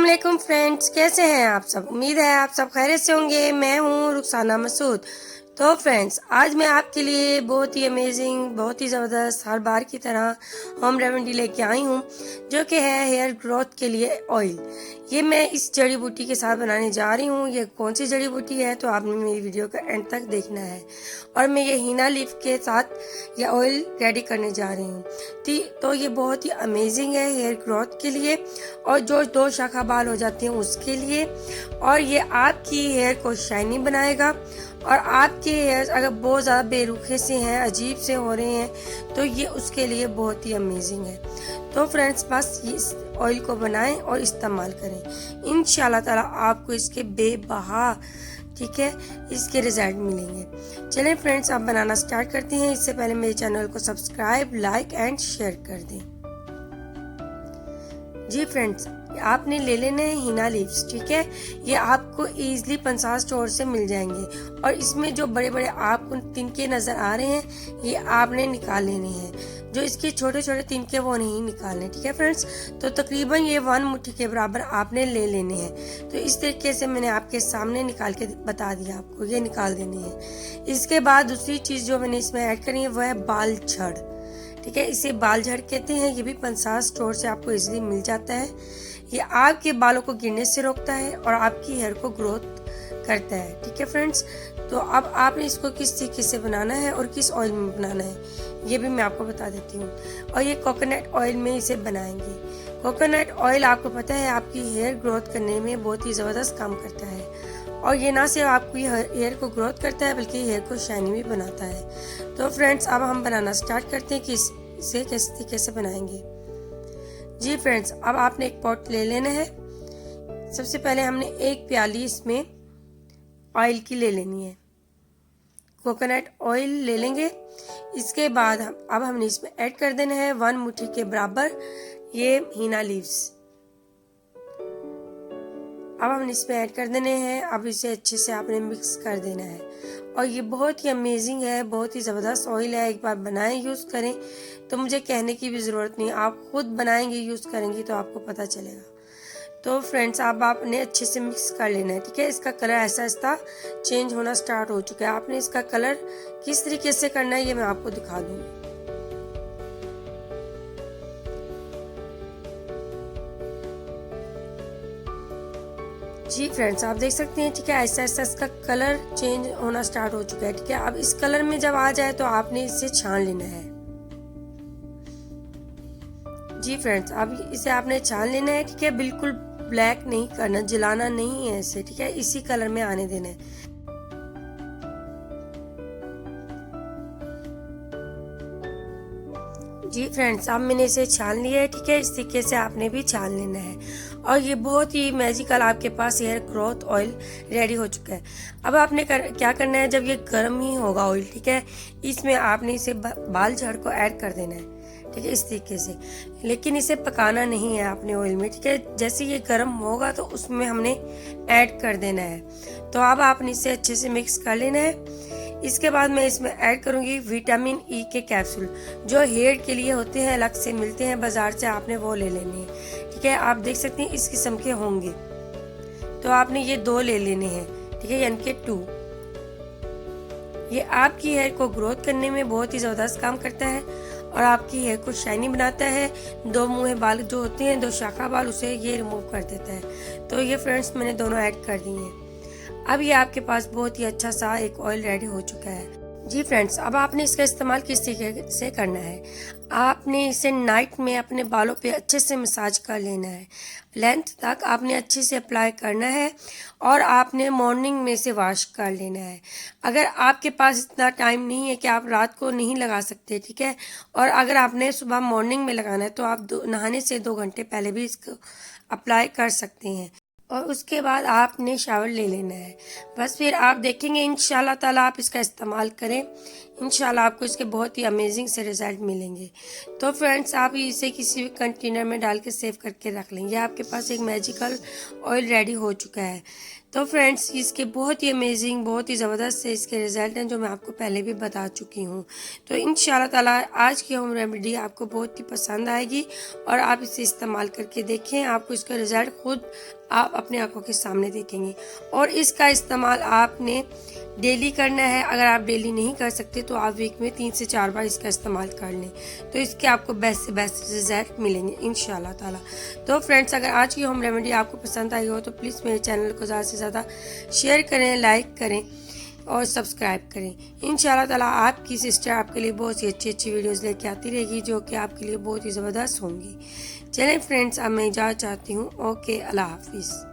अस्सलाम वालेकुम फ्रेंड्स, कैसे हैं आप सब। उम्मीद है आप सब खैरियत से होंगे। मैं हूँ रुखसाना मसूद। तो फ्रेंड्स, आज मैं आपके लिए बहुत ही अमेजिंग, बहुत ही ज़बरदस्त, हर बार की तरह होम रेमेडी लेके आई हूँ, जो कि है हेयर ग्रोथ के लिए ऑयल। ये मैं इस जड़ी बूटी के साथ बनाने जा रही हूँ। ये कौन सी जड़ी बूटी है तो आपने मेरी वीडियो का एंड तक देखना है। और मैं ये हीना लीफ के साथ ये ऑयल रेडी करने जा रही हूँ। तो ये बहुत ही अमेजिंग है हेयर ग्रोथ के लिए, और जो दो शाखा बाल हो जाते हैं उसके लिए। और ये आपकी हेयर को शाइनी बनाएगा। और आपके हेयर अगर बहुत ज़्यादा बेरुखे से हैं, अजीब से हो रहे हैं, तो ये उसके लिए बहुत ही अमेजिंग है। तो फ्रेंड्स, बस इस ऑयल को बनाएं और इस्तेमाल करें। इंशाल्लाह ताला आपको इसके बेबहा, ठीक है, इसके रिजल्ट मिलेंगे। चलें फ्रेंड्स, आप बनाना स्टार्ट करते हैं। इससे पहले मेरे चैनल को सब्सक्राइब, लाइक एंड शेयर कर दें। जी फ्रेंड्स, आपने ले लेने हैं हीना लीव्स, ठीक है। ये आपको इजीली पंसार स्टोर से मिल जाएंगे। और इसमें जो बड़े बड़े आपको तिनके नजर आ रहे हैं, ये आपने निकाल लेने हैं। जो इसके छोटे छोटे तिनके वो नहीं निकालने, ठीक है फ्रेंड्स। तो तकरीबन ये 1 मुट्ठी के बराबर आपने ले लेने हैं। तो इस तरीके से मैंने आपके सामने निकाल के बता दिया, आपको ये निकाल देने हैं। इसके बाद दूसरी चीज जो मैंने इसमें ऐड करनी है वो है बाल झड़, ठीक है। इसे बाल झड़ कहते हैं। ये भी पंसार स्टोर से आपको इजीली मिल जाता है। ये आपके बालों को गिरने से रोकता है और आपकी हेयर को ग्रोथ करता है, ठीक है फ्रेंड्स। तो अब आपने इसको किस तरीके से बनाना है और किस ऑयल में बनाना है, ये भी मैं आपको बता देती हूँ। और ये कोकोनट ऑयल में इसे बनाएंगे। कोकोनट ऑयल आपको पता है आपकी हेयर ग्रोथ करने में बहुत ही ज़बरदस्त काम करता है। और ये ना सिर्फ आपकी हेयर को ग्रोथ करता है बल्कि हेयर को शाइनी भी बनाता है। तो फ्रेंड्स, अब हम बनाना स्टार्ट करते हैं कि इसे किस तरीके से बनाएंगे। जी फ्रेंड्स, अब आपने एक पॉट ले लेना है। सबसे पहले हमने एक प्याली इसमें ऑयल की ले लेनी है, कोकोनट ऑयल ले लेंगे। इसके बाद अब हमने इसमें ऐड कर देना है 1 मुट्ठी के बराबर ये हीना लीव्स। अब हमने इसमें ऐड कर देने हैं। अब इसे अच्छे से आपने मिक्स कर देना है। और ये बहुत ही अमेजिंग है, बहुत ही ज़बरदस्त ऑयल है। एक बार बनाएं, यूज़ करें, तो मुझे कहने की भी ज़रूरत नहीं, आप खुद बनाएंगे, यूज़ करेंगे तो आपको पता चलेगा। तो फ्रेंड्स, अब आपने अच्छे से मिक्स कर लेना है, ठीक है। इसका कलर ऐसा ऐसा चेंज होना स्टार्ट हो चुका है। आपने इसका कलर किस तरीके से करना है ये मैं आपको दिखा दूँगी। जी फ्रेंड्स, आप देख सकते हैं, ठीक है, ऐसा ऐसा इसका कलर चेंज होना स्टार्ट हो चुका है, ठीक है। अब इस कलर में जब आ जाए तो आपने इसे छान लेना है। जी फ्रेंड्स, अब इसे आपने छान लेना है, ठीक है। बिल्कुल ब्लैक नहीं करना, जलाना नहीं है इसे, ठीक है। इसी कलर में आने देना है। जी फ्रेंड्स, अब मैंने इसे छान लिया है, ठीक है। इस तरीके से आपने भी छान लेना है। और ये बहुत ही मैजिकल आपके पास हेयर ग्रोथ ऑयल रेडी हो चुका है। अब आपने क्या करना है, जब ये गर्म ही होगा ऑयल, ठीक है, इसमें आपने इसे बाल झड़ को ऐड कर देना है, ठीक है, इस तरीके से। लेकिन इसे पकाना नहीं है आपने ऑयल में, ठीक है। जैसे ये गर्म होगा तो उसमें हमने ऐड कर देना है। तो अब आपने इसे अच्छे से मिक्स कर लेना है। इसके बाद मैं इसमें ऐड करूंगी विटामिन ई के कैप्सूल, जो हेयर के लिए होते हैं, अलग से मिलते हैं बाजार से, आपने वो ले लेने हैं, ठीक है। आप देख सकते हैं इस किस्म के होंगे, तो आपने ये 2 ले लेने हैं, ठीक है, यानी कि 2। ये आपकी हेयर को ग्रोथ करने में बहुत ही ज़बरदस्त काम करता है और आपकी हेयर को शाइनी बनाता है। 2 मुँहे बाल जो होते हैं, 2 शाखा बाल, उसे ये रिमूव कर देता है। तो ये फ्रेंड्स, मैंने दोनों ऐड कर दिए हैं। अब ये आपके पास बहुत ही अच्छा सा एक ऑयल रेडी हो चुका है। जी फ्रेंड्स, अब आपने इसका इस्तेमाल किस तरीके से करना है। आपने इसे नाइट में अपने बालों पे अच्छे से मसाज कर लेना है, लेंथ तक आपने अच्छे से अप्लाई करना है। और आपने मॉर्निंग में से वॉश कर लेना है। अगर आपके पास इतना टाइम नहीं है कि आप रात को नहीं लगा सकते, ठीक है, और अगर आपने सुबह मॉर्निंग में लगाना है तो आप नहाने से 2 घंटे पहले भी इसको अप्लाई कर सकते हैं। और उसके बाद आपने शावर ले लेना है। बस फिर आप देखेंगे इंशाल्लाह ताला, आप इसका इस्तेमाल करें, इंशाल्लाह आपको इसके बहुत ही अमेजिंग से रिजल्ट मिलेंगे। तो फ्रेंड्स, आप इसे किसी भी कंटेनर में डाल के सेव करके रख लेंगे। आपके पास एक मैजिकल ऑयल रेडी हो चुका है। तो फ्रेंड्स इसके बहुत ही अमेजिंग, बहुत ही ज़बरदस्त से इसके रिज़ल्ट हैं जो मैं आपको पहले भी बता चुकी हूँ। तो इंशाल्लाह ताला आज की होम रेमेडी आपको बहुत ही पसंद आएगी और आप इसे इस्तेमाल करके देखें, आपको इसका रिज़ल्ट खुद आप अपने आंखों के सामने देखेंगे। और इसका इस्तेमाल आपने डेली करना है। अगर आप डेली नहीं कर सकते तो आप वीक में 3 से 4 बार इसका इस्तेमाल कर लें, तो इसके आपको बेस्ट से बेस्ट रिजल्ट मिलेंगे इंशाल्लाह ताला। तो फ्रेंड्स अगर आज की होम रेमेडी आपको पसंद आई हो तो प्लीज़ मेरे चैनल को ज़्यादा से ज़्यादा शेयर करें, लाइक करें और सब्सक्राइब करें। इंशाल्लाह ताला आपकी सिस्टर आपके लिए बहुत सी अच्छी अच्छी वीडियोज़ लेके आती रहेगी जो कि आपके लिए बहुत ही ज़बरदस्त होंगी। चलें फ्रेंड्स अब मैं इजाज़त चाहती हूँ। ओके, अल्लाह हाफिज़।